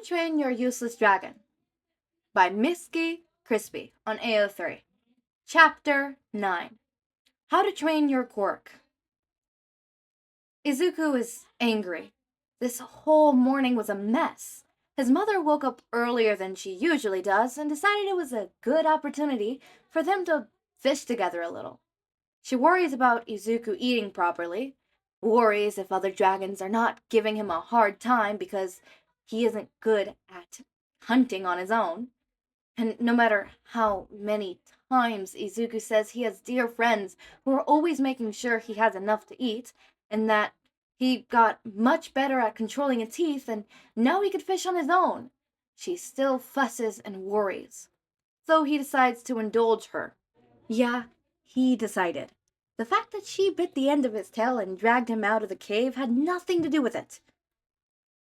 to Train Your Useless Dragon by Misky Crispy on AO3. Chapter 9. How to Train Your Quirk. Izuku is angry. This whole morning was a mess. His mother woke up earlier than she usually does and decided it was a good opportunity for them to fish together a little. She worries about Izuku eating properly, worries if other dragons are not giving him a hard time because he isn't good at hunting on his own. And no matter how many times Izuku says he has dear friends who are always making sure he has enough to eat, and that he got much better at controlling his teeth and now he could fish on his own, she still fusses and worries. So he decides to indulge her. Yeah, he decided. The fact that she bit the end of his tail and dragged him out of the cave had nothing to do with it.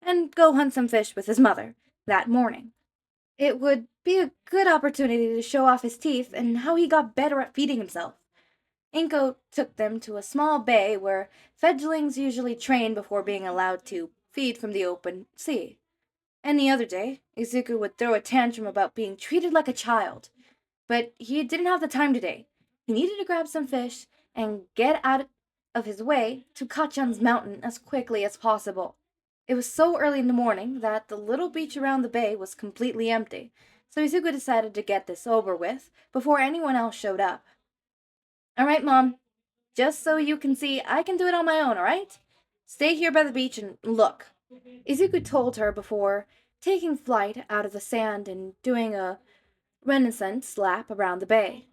And go hunt some fish with his mother that morning. It would be a good opportunity to show off his teeth and how he got better at feeding himself. Inko took them to a small bay where fledglings usually train before being allowed to feed from the open sea. Any other day, Izuku would throw a tantrum about being treated like a child. But he didn't have the time today. He needed to grab some fish and get out of his way to Kachan's mountain as quickly as possible. It was so early in the morning that the little beach around the bay was completely empty, so Izuku decided to get this over with before anyone else showed up. All right, Mom. Just so you can see, I can do it on my own, all right? Stay here by the beach and look. Izuku told her before taking flight out of the sand and doing a renaissance lap around the bay.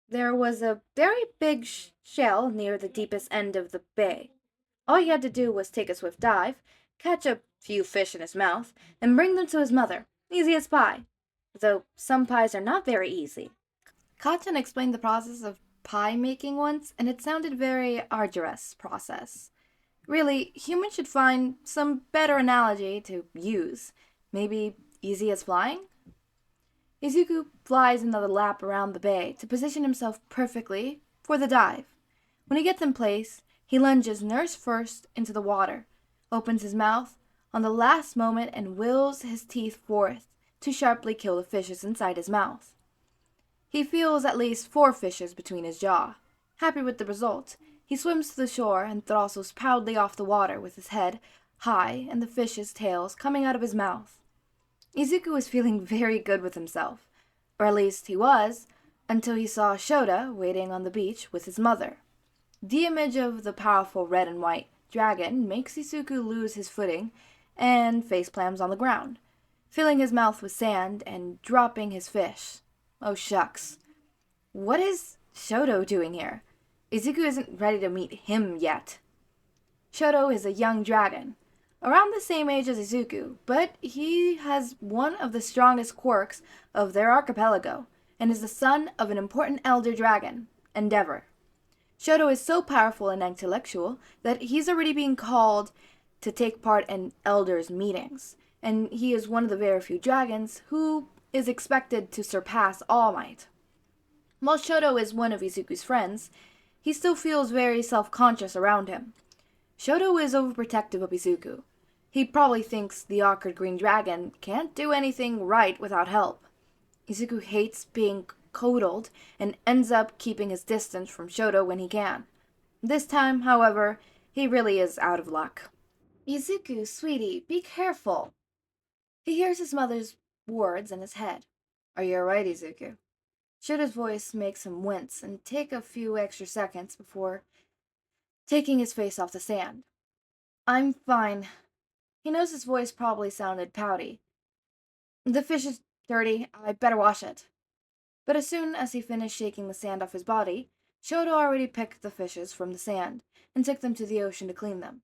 There was a very big shell near the deepest end of the bay. All he had to do was take a swift dive, catch a few fish in his mouth, and bring them to his mother, easy as pie. Though some pies are not very easy. Kachan explained the process of pie making once, and it sounded very arduous process. Really, humans should find some better analogy to use. Maybe easy as flying? Izuku flies another lap around the bay to position himself perfectly for the dive. When he gets in place, he lunges nurse first into the water, opens his mouth on the last moment and wills his teeth forth to sharply kill the fishes inside his mouth. He feels at least 4 fishes between his jaw. Happy with the result, he swims to the shore and throttles proudly off the water with his head high and the fishes' tails coming out of his mouth. Izuku was feeling very good with himself, or at least he was, until he saw Shoto waiting on the beach with his mother. The image of the powerful red and white dragon makes Izuku lose his footing and faceplams on the ground, filling his mouth with sand and dropping his fish. Oh shucks. What is Shoto doing here? Izuku isn't ready to meet him yet. Shoto is a young dragon, around the same age as Izuku, but he has one of the strongest quirks of their archipelago, and is the son of an important elder dragon, Endeavor. Shoto is so powerful and intellectual that he's already being called to take part in elders' meetings, and he is one of the very few dragons who is expected to surpass All Might. While Shoto is one of Izuku's friends, he still feels very self-conscious around him. Shoto is overprotective of Izuku. He probably thinks the awkward green dragon can't do anything right without help. Izuku hates being coddled and ends up keeping his distance from Shoto when he can. This time, however, he really is out of luck. Izuku, sweetie, be careful. He hears his mother's words in his head. Are you alright, Izuku? Shoto's voice makes him wince and take a few extra seconds before taking his face off the sand. I'm fine. He knows his voice probably sounded pouty. The fish is dirty. I better wash it. But as soon as he finished shaking the sand off his body, Shoto already picked the fishes from the sand and took them to the ocean to clean them.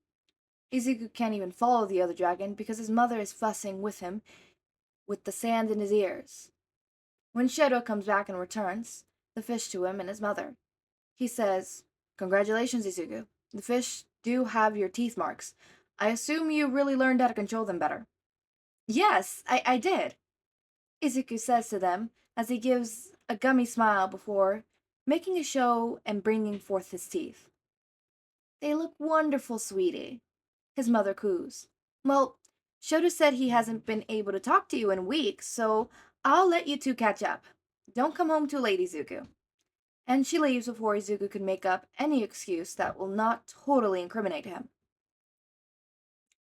Izuku can't even follow the other dragon because his mother is fussing with him with the sand in his ears. When Shoto comes back and returns the fish to him and his mother, he says, "Congratulations, Izuku. The fish do have your teeth marks. I assume you really learned how to control them better." "Yes, I did," Izuku says to them as he gives a gummy smile before making a show and bringing forth his teeth. "They look wonderful, sweetie," his mother coos. "Well, Shoto said he hasn't been able to talk to you in weeks, so I'll let you two catch up. Don't come home too late, Izuku. And she leaves before Izuku can make up any excuse that will not totally incriminate him.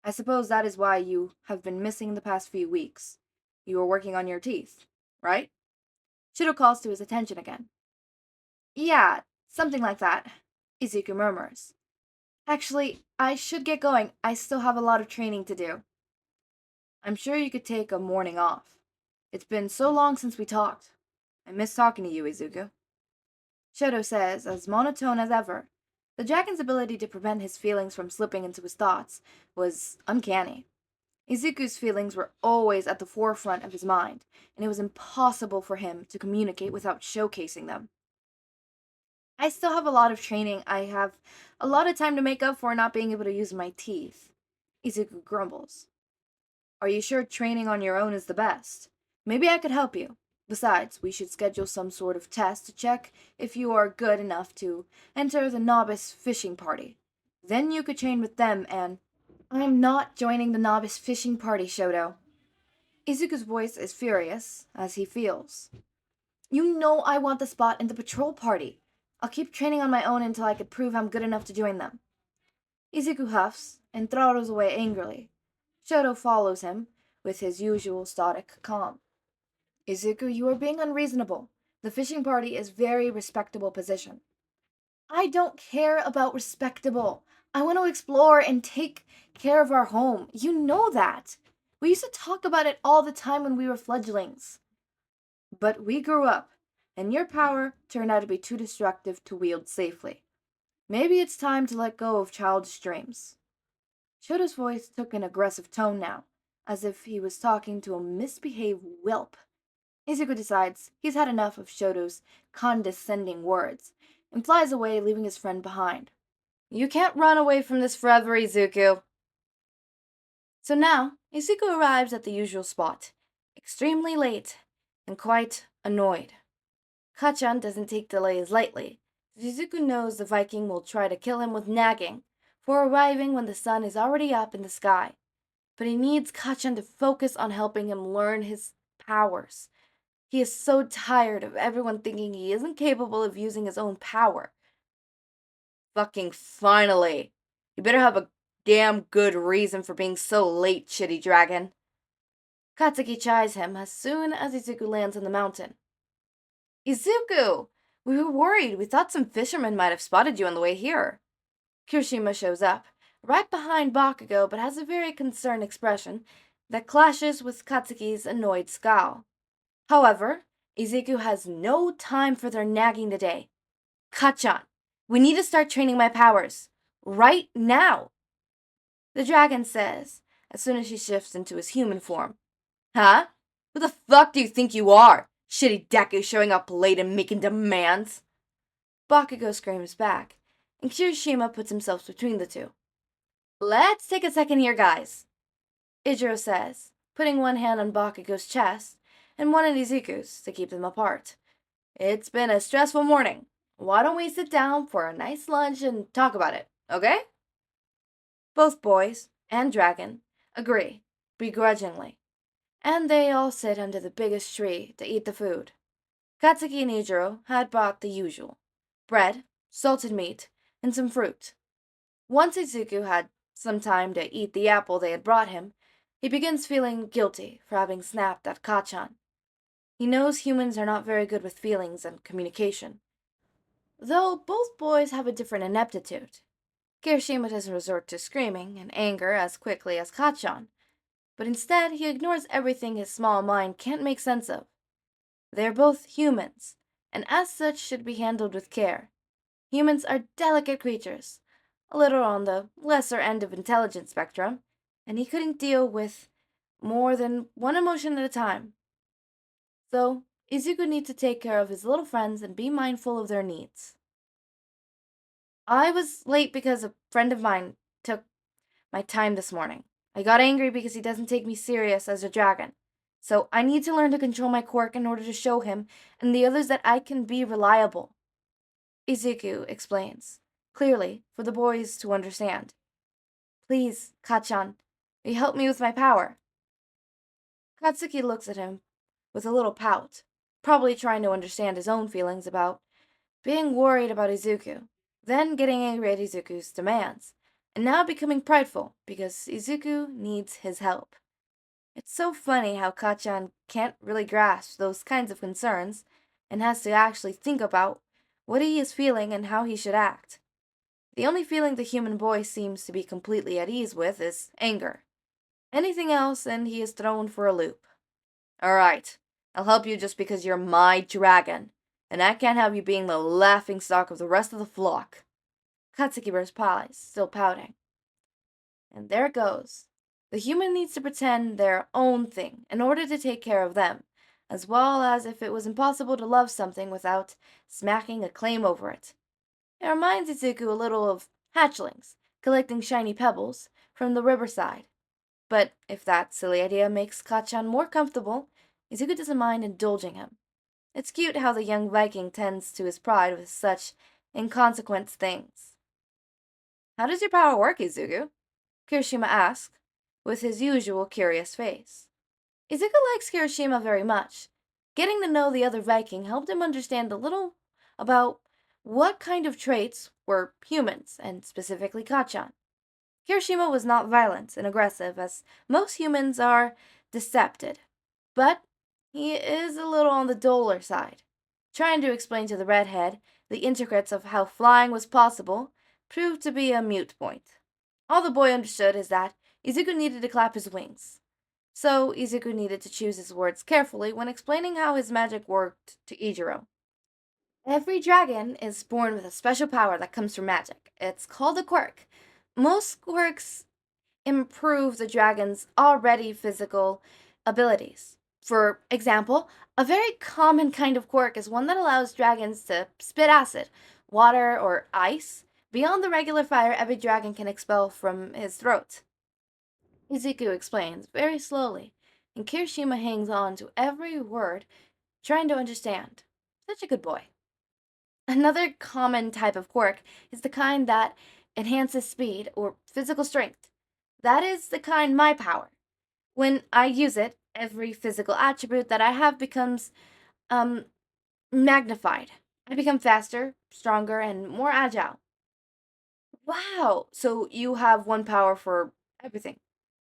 I suppose that is why you have been missing the past few weeks. You were working on your teeth, right? Shoto calls to his attention again. Yeah, something like that, Izuku murmurs. Actually, I should get going. I still have a lot of training to do. I'm sure you could take a morning off. It's been so long since we talked. I miss talking to you, Izuku. Shoto says, as monotone as ever. The dragon's ability to prevent his feelings from slipping into his thoughts was uncanny. Izuku's feelings were always at the forefront of his mind, and it was impossible for him to communicate without showcasing them. I still have a lot of training. I have a lot of time to make up for not being able to use my teeth. Izuku grumbles. Are you sure training on your own is the best? Maybe I could help you. Besides, we should schedule some sort of test to check if you are good enough to enter the novice fishing party. Then you could train with them and... I'm not joining the novice fishing party, Shoto. Izuku's voice is furious, as he feels. You know I want the spot in the patrol party. I'll keep training on my own until I could prove I'm good enough to join them. Izuku huffs and throttles away angrily. Shoto follows him, with his usual stoic calm. Izuku, you are being unreasonable. The fishing party is very respectable position. I don't care about respectable. I want to explore and take care of our home. You know that. We used to talk about it all the time when we were fledglings. But we grew up, and your power turned out to be too destructive to wield safely. Maybe it's time to let go of childish dreams. Shoto's voice took an aggressive tone now, as if he was talking to a misbehaved whelp. Izuku decides he's had enough of Shoto's condescending words, and flies away, leaving his friend behind. You can't run away from this forever, Izuku. So now, Izuku arrives at the usual spot, extremely late, and quite annoyed. Kachan doesn't take delays lightly. Izuku knows the Viking will try to kill him with nagging for arriving when the sun is already up in the sky. But he needs Kachan to focus on helping him learn his powers. He is so tired of everyone thinking he isn't capable of using his own power. Fucking finally! You better have a damn good reason for being so late, shitty dragon. Katsuki chides him as soon as Izuku lands on the mountain. Izuku! We were worried. We thought some fishermen might have spotted you on the way here. Kirishima shows up, right behind Bakugou, but has a very concerned expression that clashes with Katsuki's annoyed scowl. However, Izuku has no time for their nagging today. Kachan, we need to start training my powers. Right now! The dragon says, as soon as she shifts into his human form. Huh? Who the fuck do you think you are? Shitty Deku showing up late and making demands? Bakugou screams back, and Kirishima puts himself between the two. Let's take a second here, guys, Ijiro says, putting one hand on Bakugou's chest and one on Izuku's to keep them apart. It's been a stressful morning. Why don't we sit down for a nice lunch and talk about it, okay? Both boys and dragon agree, begrudgingly, and they all sit under the biggest tree to eat the food. Katsuki and Ijiro had bought the usual: bread, salted meat, and some fruit. Once Izuku had some time to eat the apple they had brought him, he begins feeling guilty for having snapped at Kachan. He knows humans are not very good with feelings and communication, though both boys have a different ineptitude. Kirishima doesn't resort to screaming and anger as quickly as Kachan, but instead he ignores everything his small mind can't make sense of. They are both humans, and as such should be handled with care. Humans are delicate creatures, a little on the lesser end of intelligence spectrum, and he couldn't deal with more than one emotion at a time. So, Izuku needs to take care of his little friends and be mindful of their needs. I was late because a friend of mine took my time this morning. I got angry because he doesn't take me serious as a dragon. So I need to learn to control my quirk in order to show him and the others that I can be reliable. Izuku explains, clearly for the boys to understand. Please, Kachan, Will you help me with my power? Katsuki looks at him with a little pout, probably trying to understand his own feelings about being worried about Izuku, then getting angry at Izuku's demands, and now becoming prideful because Izuku needs his help. It's so funny how Kachan can't really grasp those kinds of concerns and has to actually think about what he is feeling and how he should act. The only feeling the human boy seems to be completely at ease with is anger. Anything else and he is thrown for a loop. Alright, I'll help you just because you're my dragon, and I can't have you being the laughing stock of the rest of the flock. Katsuki replies, still pouting. And there it goes. The human needs to pretend their own thing in order to take care of them, as well as if it was impossible to love something without smacking a claim over it. It reminds Izuku a little of hatchlings collecting shiny pebbles from the riverside. But if that silly idea makes Kachan more comfortable, Izuku doesn't mind indulging him. It's cute how the young Viking tends to his pride with such inconsequent things. How does your power work, Izuku? Kirishima asked, with his usual curious face. Izuku likes Kirishima very much. Getting to know the other Viking helped him understand a little about what kind of traits were humans, and specifically Kachan. Kirishima was not violent and aggressive, as most humans are decepted, but he is a little on the duller side. Trying to explain to the redhead the intricacies of how flying was possible proved to be a moot point. All the boy understood is that Izuku needed to clap his wings. So Izuku needed to choose his words carefully when explaining how his magic worked to Ijiro. Every dragon is born with a special power that comes from magic. It's called a quirk. Most quirks improve the dragon's already physical abilities. For example, a very common kind of quirk is one that allows dragons to spit acid, water, or ice beyond the regular fire every dragon can expel from his throat. Izuku explains very slowly, and Kirishima hangs on to every word, trying to understand. Such a good boy. Another common type of quirk is the kind that enhances speed or physical strength. That is the kind my power. When I use it, every physical attribute that I have becomes um magnified. I become faster, stronger, and more agile. Wow, so you have one power for everything.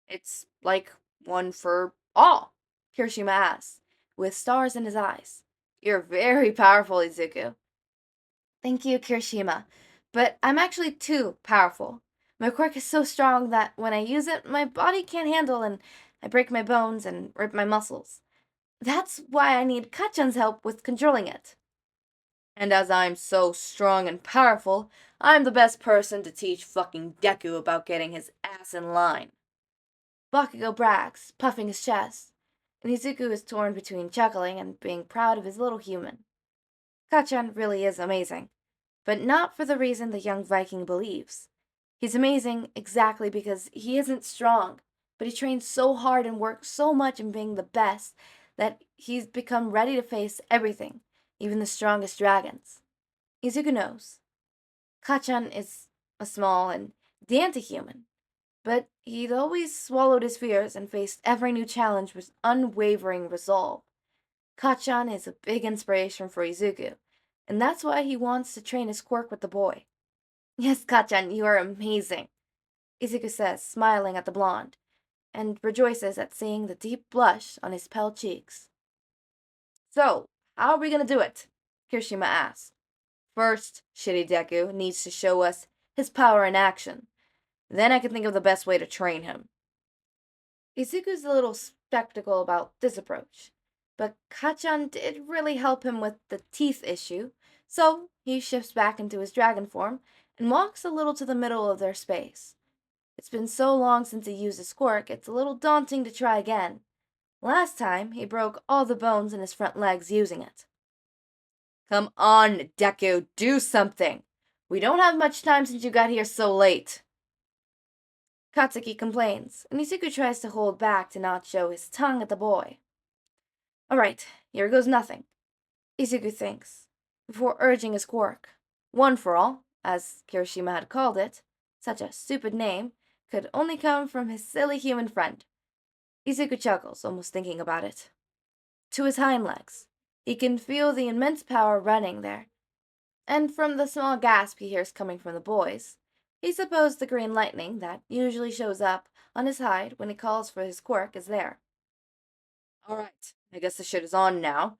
It's like one for all, Kirishima asks, with stars in his eyes. You're very powerful, Izuku. Thank you, Kirishima. But I'm actually too powerful. My quirk is so strong that when I use it, my body can't handle and I break my bones and rip my muscles. That's why I need Kachan's help with controlling it. And as I'm so strong and powerful, I'm the best person to teach fucking Deku about getting his ass in line. Bakugo brags, puffing his chest, and Izuku is torn between chuckling and being proud of his little human. Kachan really is amazing, but not for the reason the young Viking believes. He's amazing exactly because he isn't strong, but he trains so hard and works so much in being the best that he's become ready to face everything, even the strongest dragons. Izuku knows. Kachan is a small and dainty human, but he'd always swallowed his fears and faced every new challenge with unwavering resolve. Kachan is a big inspiration for Izuku, and that's why he wants to train his quirk with the boy. Yes, Kachan, you are amazing, Izuku says, smiling at the blonde, and rejoices at seeing the deep blush on his pale cheeks. So, how are we gonna do it? Kirishima asks. First, Shitty Deku needs to show us his power in action. Then I can think of the best way to train him. Izuku's a little skeptical about this approach, but Kachan did really help him with the teeth issue, so he shifts back into his dragon form and walks a little to the middle of their space. It's been so long since he used his quirk, it's a little daunting to try again. Last time, he broke all the bones in his front legs using it. Come on, Deku, do something! We don't have much time since you got here so late. Katsuki complains, and Izuku tries to hold back to not show his tongue at the boy. Alright, here goes nothing, Izuku thinks, before urging his quirk. One for all, as Kirishima had called it, such a stupid name, could only come from his silly human friend. Izuku chuckles, almost thinking about it. To his hind legs. He can feel the immense power running there. And from the small gasp he hears coming from the boys, he supposed the green lightning that usually shows up on his hide when he calls for his quirk is there. Alright, I guess the shit is on now.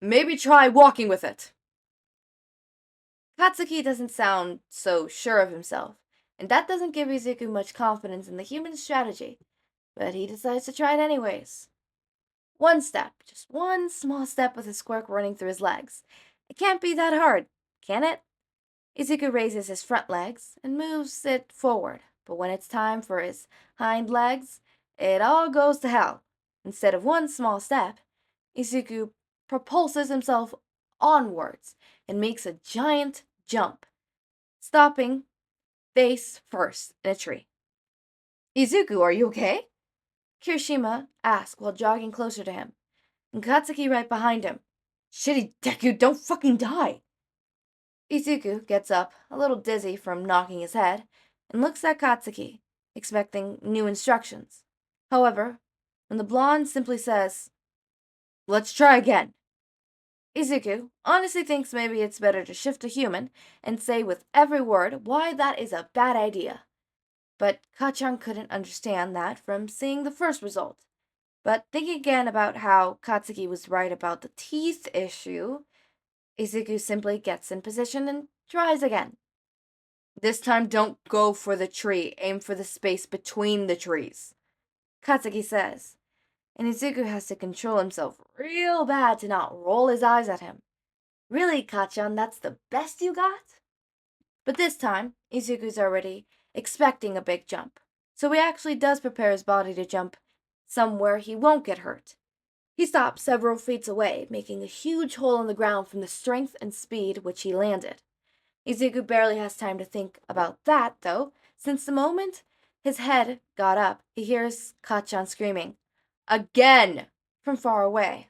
Maybe try walking with it. Katsuki doesn't sound so sure of himself, and that doesn't give Izuku much confidence in the human strategy, but he decides to try it anyways. One step, just one small step with his quirk running through his legs. It can't be that hard, can it? Izuku raises his front legs and moves it forward, but when it's time for his hind legs, it all goes to hell. Instead of one small step, Izuku propulses himself onwards and makes a giant jump, stopping face first in a tree. Izuku, are you okay? Kirishima asks while jogging closer to him, and Katsuki right behind him. Shitty Deku, don't fucking die! Izuku gets up, a little dizzy from knocking his head, and looks at Katsuki, expecting new instructions. However, when the blonde simply says, "Let's try again," Izuku honestly thinks maybe it's better to shift to human and say with every word why that is a bad idea. But Kachan couldn't understand that from seeing the first result. But thinking again about how Katsuki was right about the teeth issue, Izuku simply gets in position and tries again. This time don't go for the tree, aim for the space between the trees, Katsuki says, and Izuku has to control himself real bad to not roll his eyes at him. Really, Kachan, that's the best you got? But this time, Izuku's already expecting a big jump, so he actually does prepare his body to jump somewhere he won't get hurt. He stops several feet away, making a huge hole in the ground from the strength and speed which he landed. Izuku barely has time to think about that, though, since the moment his head got up, he hears Kachan screaming, "Again!" from far away.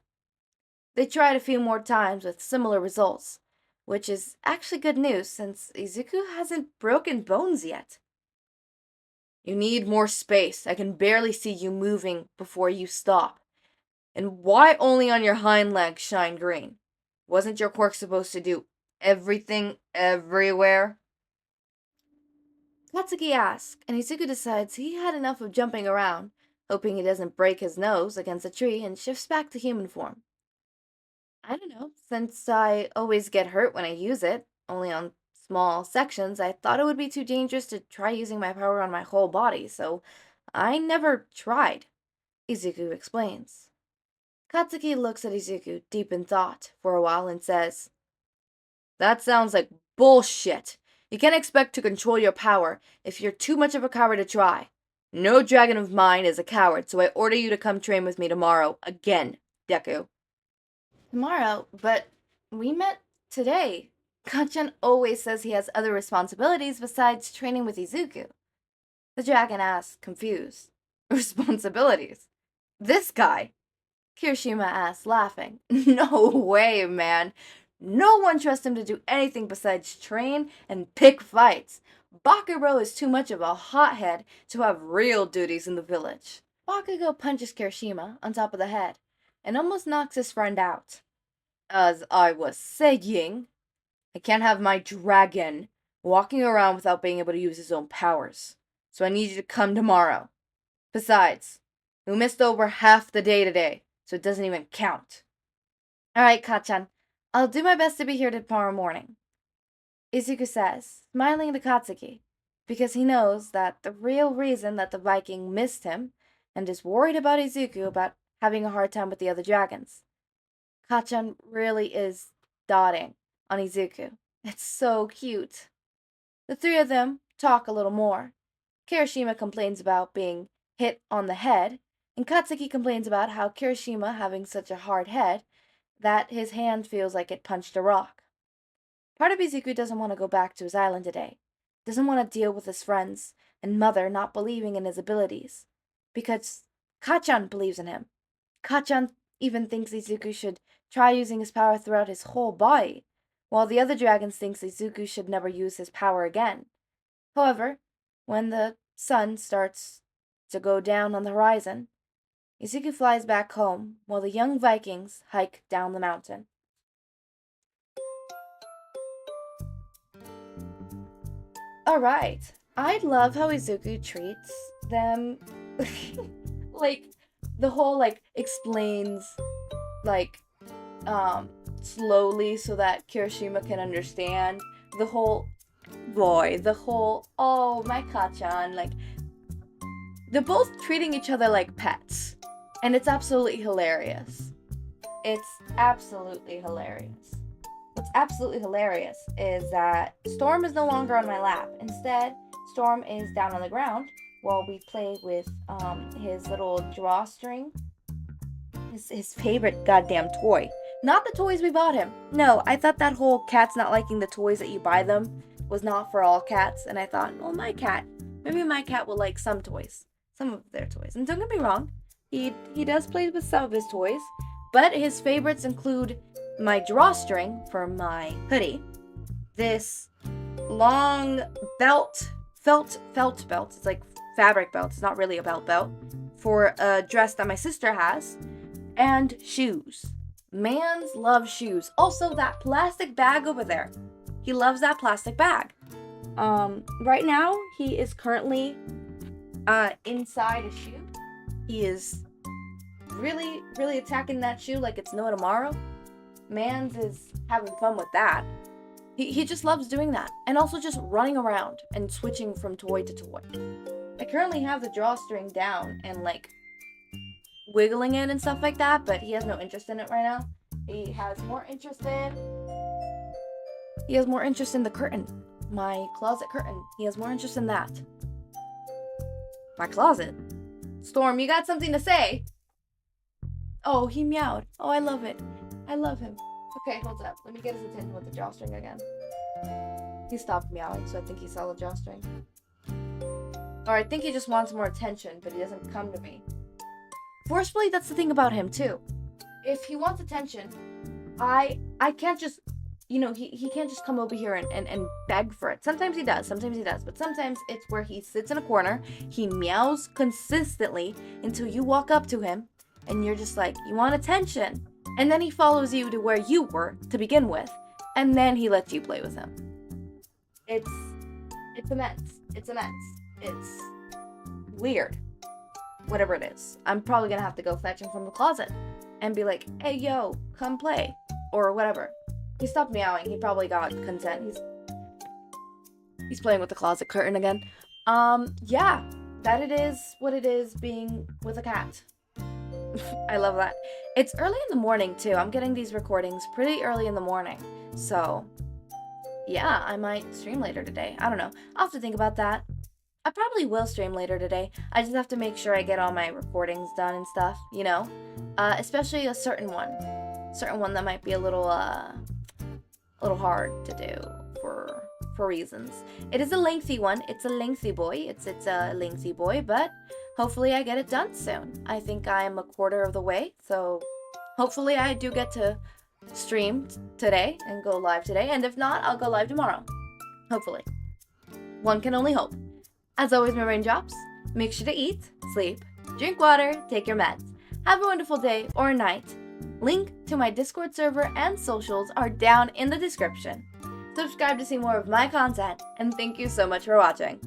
They tried a few more times with similar results, which is actually good news since Izuku hasn't broken bones yet. You need more space. I can barely see you moving before you stop. And why only on your hind legs shine green? Wasn't your quirk supposed to do everything everywhere? Katsuki asks, and Izuku decides he had enough of jumping around, hoping he doesn't break his nose against a tree, and shifts back to human form. I don't know, since I always get hurt when I use it, only on small sections, I thought it would be too dangerous to try using my power on my whole body, so I never tried, Izuku explains. Katsuki looks at Izuku, deep in thought, for a while and says, "That sounds like bullshit. You can't expect to control your power if you're too much of a coward to try. No dragon of mine is a coward, so I order you to come train with me tomorrow, again, Deku." Tomorrow? But we met today. Kanchan always says he has other responsibilities besides training with Izuku. The dragon asks, confused. Responsibilities? This guy? Kirishima asks, laughing. No way, man. No one trusts him to do anything besides train and pick fights. Bakugou is too much of a hothead to have real duties in the village. Bakugou punches Kirishima on top of the head and almost knocks his friend out. As I was saying, I can't have my dragon walking around without being able to use his own powers. So I need you to come tomorrow. Besides, we missed over half the day today, so it doesn't even count. Alright, Kachan. I'll do my best to be here tomorrow morning, Izuku says, smiling at Katsuki, because he knows that the real reason that the Viking missed him and is worried about Izuku about having a hard time with the other dragons. Kachan really is dotting on Izuku. It's so cute. The three of them talk a little more. Kirishima complains about being hit on the head, and Katsuki complains about how Kirishima having such a hard head that his hand feels like it punched a rock. Part of Izuku doesn't want to go back to his island today. Doesn't want to deal with his friends and mother not believing in his abilities. Because Kachan believes in him. Kachan even thinks Izuku should try using his power throughout his whole body, while the other dragons thinks Izuku should never use his power again. However, When the sun starts to go down on the horizon, Izuku flies back home while the young Vikings hike down the mountain. Alright, I love how Izuku treats them. Like, the whole, like, explains, like, slowly so that Kirishima can understand. The whole, oh, my Kachan, like, they're both treating each other like pets. And it's absolutely hilarious. It's absolutely hilarious. What's absolutely hilarious is that Storm is no longer on my lap. Instead, Storm is down on the ground while we play with his little drawstring. His favorite goddamn toy. Not the toys we bought him. No, I thought that whole cats not liking the toys that you buy them was not for all cats. And I thought, well, maybe my cat will like some toys. Some of their toys. And don't get me wrong, he does play with some of his toys. But his favorites include my drawstring for my hoodie, this long felt belt, it's like fabric belt, it's not really a belt, for a dress that my sister has, and shoes. Mans love shoes. Also, that plastic bag over there. He loves that plastic bag. Right now, he is currently inside a shoe. He is really, really attacking that shoe like it's no tomorrow. Mans is having fun with that. He just loves doing that. And also just running around and switching from toy to toy. I currently have the drawstring down and like wiggling it and stuff like that, but he has no interest in it right now. He has more interest in the curtain. My closet curtain. He has more interest in that. My closet. Storm, you got something to say? Oh, he meowed. Oh, I love it. I love him. Okay, hold up. Let me get his attention with the drawstring again. He stopped meowing, so I think he saw the drawstring. Or I think he just wants more attention, but he doesn't come to me. Forcefully, that's the thing about him, too. If he wants attention, I can't just, he can't just come over here and beg for it. Sometimes he does, but sometimes it's where he sits in a corner, he meows consistently until you walk up to him, and you're just like, you want attention? And then he follows you to where you were to begin with, and then he lets you play with him. It's immense. It's weird. Whatever it is. I'm probably gonna have to go fetch him from the closet and be like, hey, yo, come play. Or whatever. He stopped meowing. He probably got consent. He's playing with the closet curtain again. Yeah. That it is what it is being with a cat. I love that. It's early in the morning, too. I'm getting these recordings pretty early in the morning. So, yeah, I might stream later today. I don't know. I'll have to think about that. I probably will stream later today. I just have to make sure I get all my recordings done and stuff, especially a certain one. Certain one that might be a little hard to do for reasons. It is a lengthy one. It's a lengthy boy. It's a lengthy boy, but hopefully I get it done soon. I think I am a quarter of the way, so hopefully I do get to stream today and go live today, and if not, I'll go live tomorrow. Hopefully. One can only hope. As always, my raindrops, make sure to eat, sleep, drink water, take your meds. Have a wonderful day or night. Link to my Discord server and socials are down in the description. Subscribe to see more of my content, and thank you so much for watching.